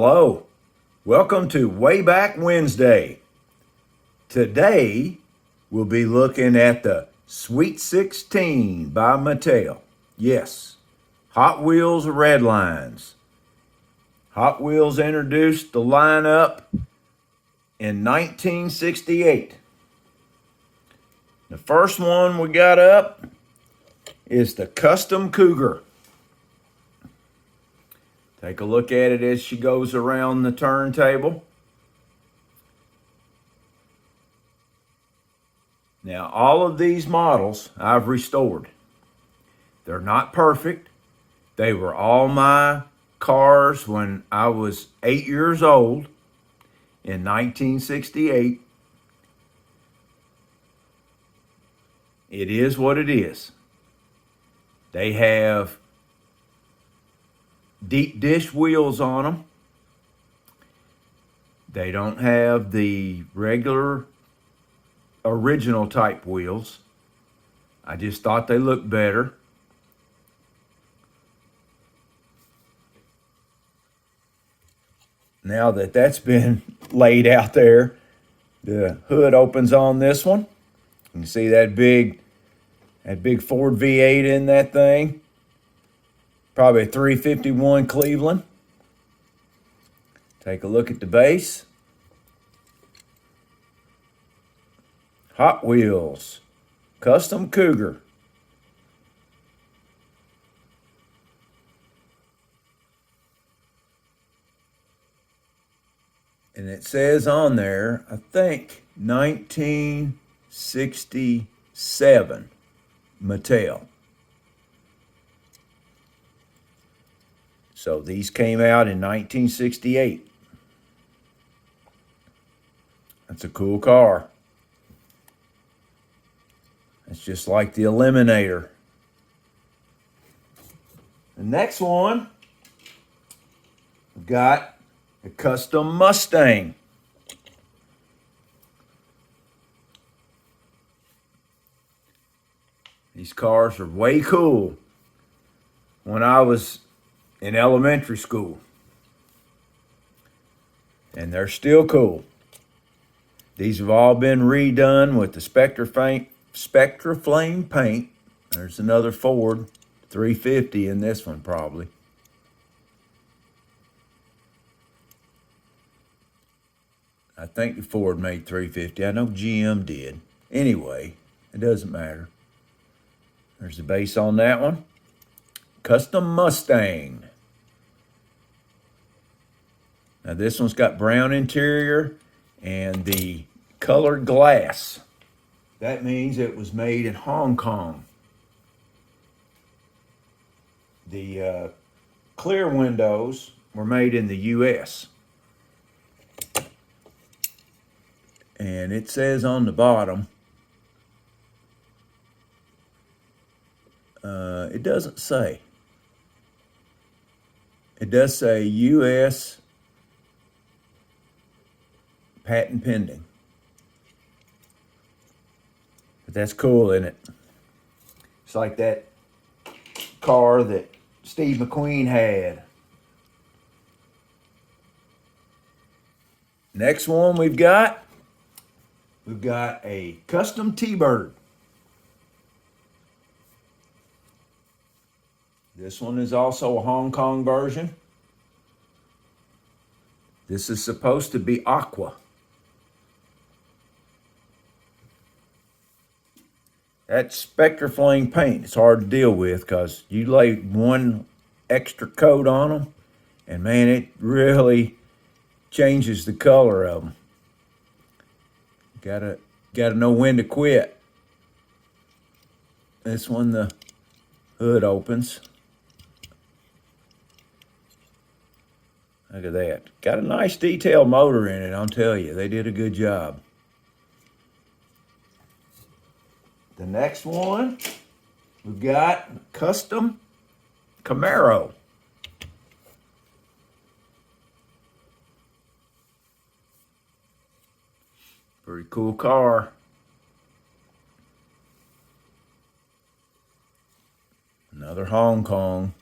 Hello, welcome to Way Back Wednesday. Today we'll be looking at the Sweet 16 by Mattel. Yes, Hot Wheels Red Lines. Hot Wheels introduced the lineup in 1968. The first one we got up is the Custom Cougar. Take a look at it as she goes around the turntable. Now, all of these models I've restored. They're not perfect. They were all my cars when I was 8 years old in 1968. It is what it is. They have deep dish wheels on them. They don't have the regular original type wheels. I just thought they looked better. Now that that's been laid out there, the hood opens on this one. You can see that big Ford V8 in that thing. Probably a 351 Cleveland. Take a look at the base. Hot Wheels, Custom Cougar. And it says on there, I think 1967 Mattel. So these came out in 1968. That's a cool car. It's just like the Eliminator. The next one, we've got a Custom Mustang. These cars are way cool. When I was in elementary school, and they're still cool. These have all been redone with the Spectra Flame paint. There's another Ford 350 in this one probably. I think the Ford made 350. I know GM did. Anyway, it doesn't matter. There's the base on that one. Custom Mustang. Now this one's got brown interior and the colored glass. That means it was made in Hong Kong. The clear windows were made in the US. And it says on the bottom, it doesn't say. It does say US patent pending. But that's cool, isn't it? It's like that car that Steve McQueen had. Next one we've got a Custom T-Bird. This one is also a Hong Kong version. This is supposed to be aqua. That Spectra Flame paint is hard to deal with because you lay one extra coat on them, and man, it really changes the color of them. Gotta know when to quit. This one, the hood opens. Look at that. Got a nice detailed motor in it, I'll tell you. They did a good job. The next one, we've got Custom Camaro. Pretty cool car. Another Hong Kong.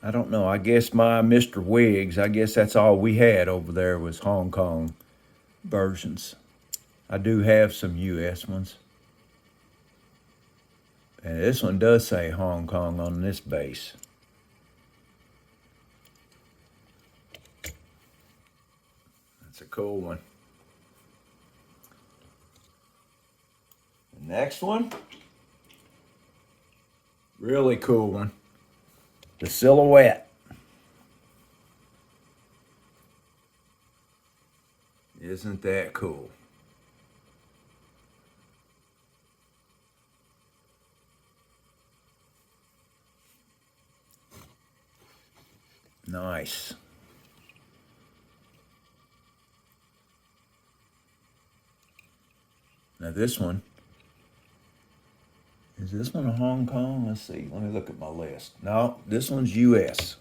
I don't know. I guess my Mr. Wiggs, I guess that's all we had over there was Hong Kong versions. I do have some US ones. And this one does say Hong Kong on this base. That's a cool one. The next one, really cool one. The Silhouette. Isn't that cool? Nice. Now this one, is this one a Hong Kong? Let's see. Let me look at my list. No, this one's US.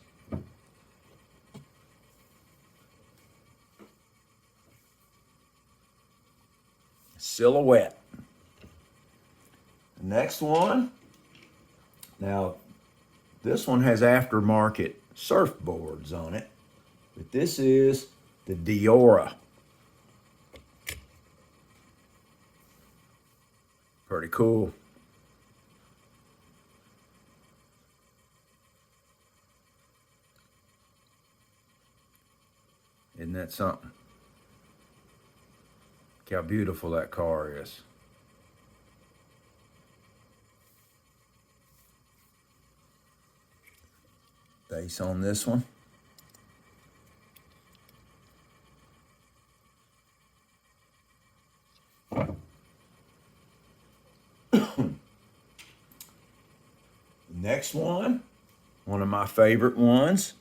Silhouette. The next one. Now, this one has aftermarket surfboards on it, but this is the Diora. Pretty cool. Isn't that something? Look how beautiful that car is. Base on this one. Next one of my favorite ones,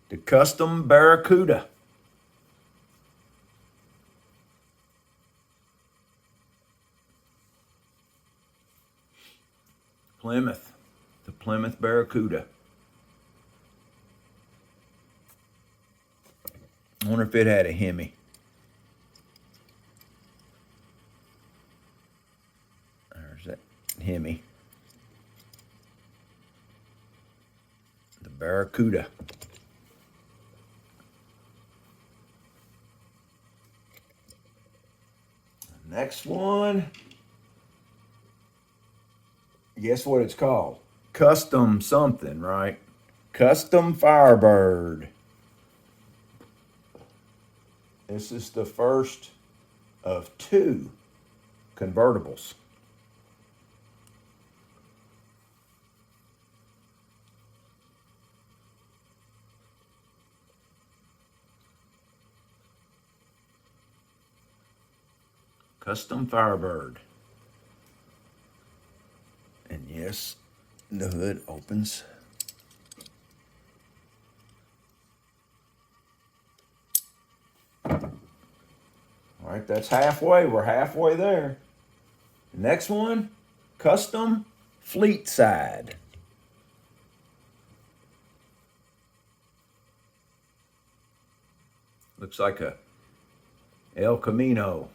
the Custom Barracuda. Plymouth, the Plymouth Barracuda. I wonder if it had a Hemi. There's that Hemi. The Barracuda. Next one. Guess what it's called? Custom something, right? Custom Firebird. This is the first of 2 convertibles. Custom Firebird. And yes, the hood opens. All right, that's halfway. We're halfway there. The next one, Custom Fleet Side. Looks like a El Camino.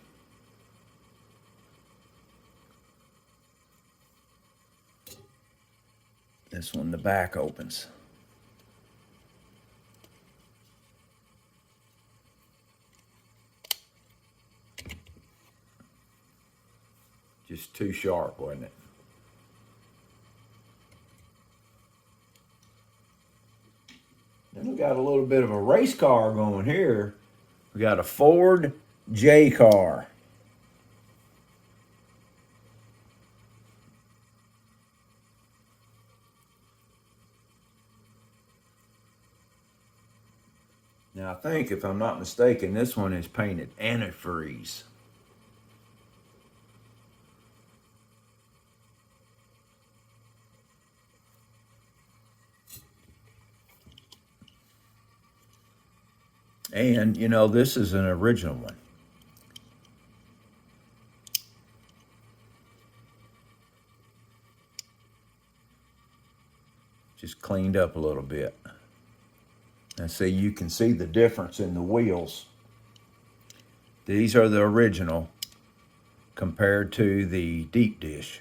This one, the back opens. Just too sharp, wasn't it? Then we got a little bit of a race car going here. We got a Ford J car. Now I think, if I'm not mistaken, this one is painted antifreeze. And, you know, this is an original one. Just cleaned up a little bit. And see, you can see the difference in the wheels. These are the original compared to the deep dish.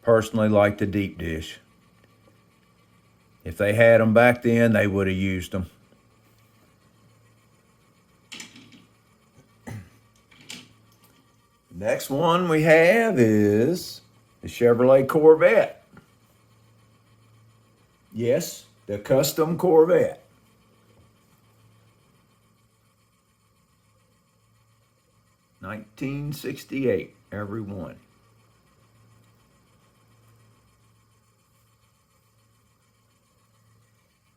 Personally like the deep dish. If they had them back then, they would have used them. Next one we have is the Chevrolet Corvette. Yes, the custom Corvette. $1968, every one.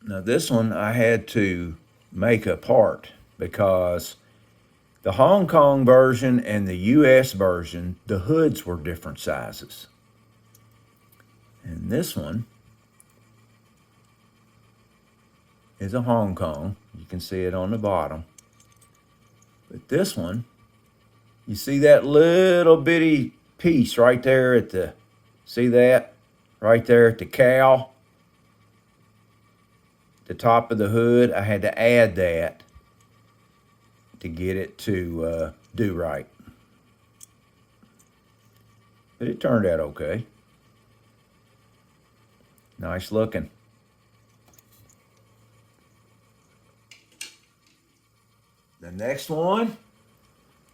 Now this one I had to make a part because the Hong Kong version and the US version, the hoods were different sizes. And this one is a Hong Kong. You can see it on the bottom. But this one, you see that little bitty piece right there at the, see that? Right there at the cowl, the top of the hood. I had to add that to get it to do right. But it turned out okay. Nice looking. The next one,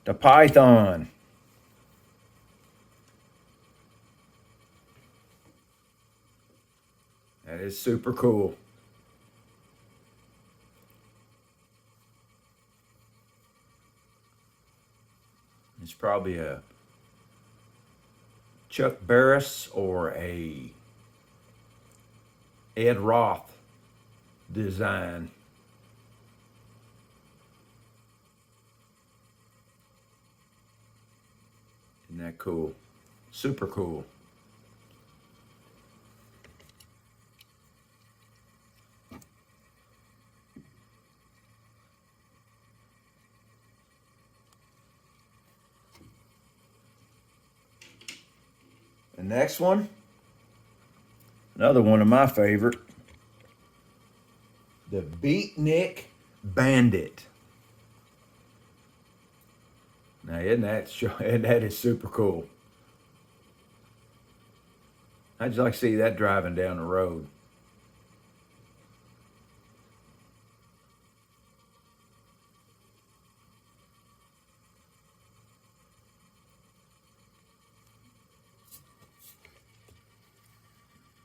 the Python. That is super cool. It's probably a Chuck Barris or a Ed Roth design. Isn't that cool? Super cool. The next one, another one of my favorite, the Beatnik Bandit. Now, isn't that is super cool? I'd just like to see that driving down the road.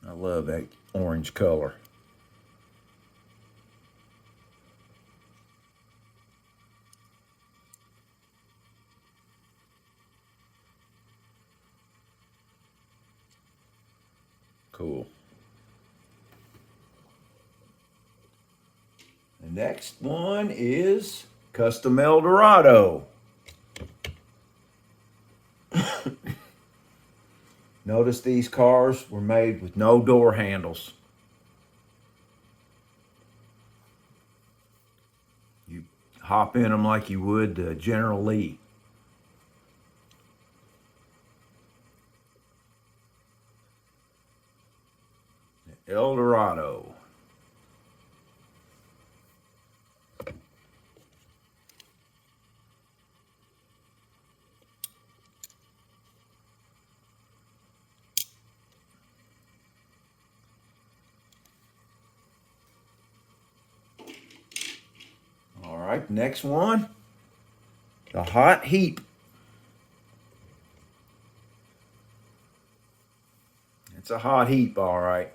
I love that orange color. Cool. The next one is Custom Eldorado. Notice these cars were made with no door handles. You hop in them like you would General Lee. Eldorado. All right, next one, the Hot Heap. It's a hot heap, all right.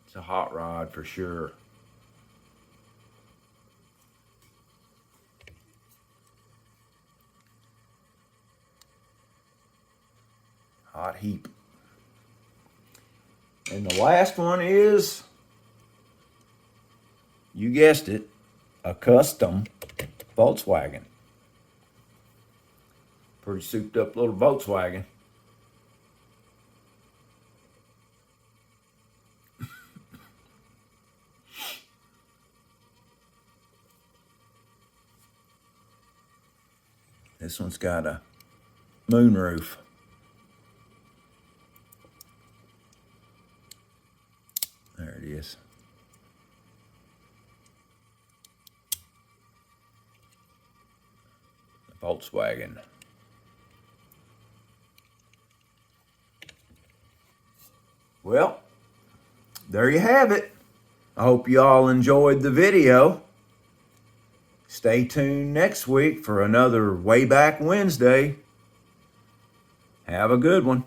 It's a hot rod for sure. Hot heap. And the last one is, you guessed it, a custom Volkswagen. Pretty souped up little Volkswagen. This one's got a moonroof. There it is. Volkswagen. Well, there you have it. I hope you all enjoyed the video. Stay tuned next week for another Way Back Wednesday. Have a good one.